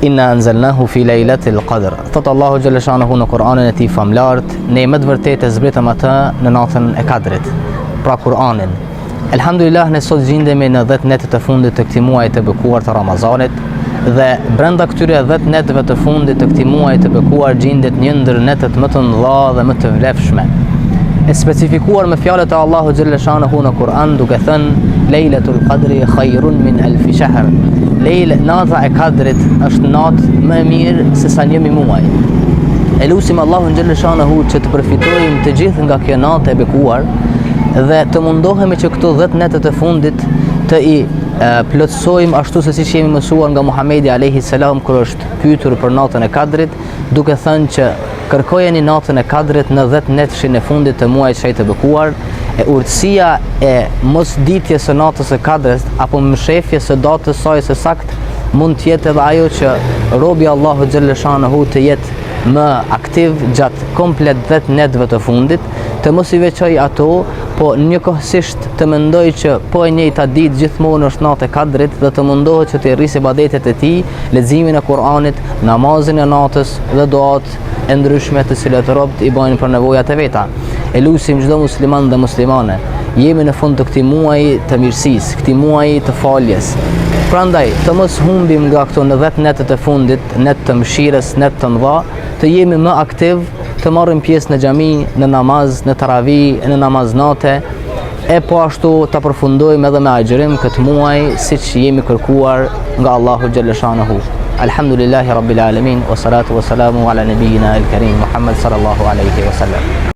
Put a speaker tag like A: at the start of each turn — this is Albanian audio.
A: Inna anzalnahu fi lejlatil qadr. Thot Allahu xhalla shanuhu në Kur'anin e tij famlart, ne më të vërtetë zbritëm atë në natën e Kadrit. Pra Kur'anin. Elhamdulillah, ne sot gjendemi në 10 netët të fundit të këtij muaji të bekuar të Ramazanit dhe brenda këtyre 10 netëve të fundit të këtij muaji të bekuar gjendet një ndër netët më të mëdha dhe më të vlefshme. E specifikuar me fjalët e Allahu xhalla shanuhu në Kur'an duke thënë Lejlatul Qadri khairun min alfi shahr. Nata e Kadrit është natë më e mirë se sa 1 muaj. E lutim Allahun xhalla shanuhu që të përfitojmë të gjithë nga kjo natë e bekuar dhe të mundohemi që këto 10 netët e fundit të i plotësojmë ashtu se siç jemi mësuar nga Muhamedi alayhi salam kur është pyetur për natën e Kadrit, duke thënë që kërkojeni natën e Kadrit në 10 netëshin e fundit të muajit që të bekuar. E urtësia e mosditjes së natës së Kadrit apo mshefjes së datës saj së saktë mund të jetë edhe ajo që robi Allahu xhalla shanuhu të jetë më aktiv gjatë komplet 10 netëve të fundit, të mos i veçoj ato, po njëkohësisht të mendoj që po e njëjta ditë gjithmonë është natë e Kadrit dhe të mundohet që të rrisë ibadetet e tij, leximin e Kur'anit, namazin e natës dhe duat e ndryshme të cilat robët i bojnë për nevojat e veta. E lutim çdo musliman dhe muslimane, jemi në fund të këtij muaji të mirësisë, këtij muaji të faljes. Prandaj të mos humbim nga këto në 10 netët e fundit, net të mëshirës, net të mëdha, të jemi më aktiv, të marrim pjesë në xhami, në namaz, në taravih, në namaz nate, e po ashtu të përfundojmë edhe me agjërim këtë muaj siç jemi kërkuar nga Allahu xhalla shanuhu. Alhamdulillahi rabbil alamin wa salatu wa salamu ala nabiyyina al-karim Muhammad sallallahu alaihi wa sallam.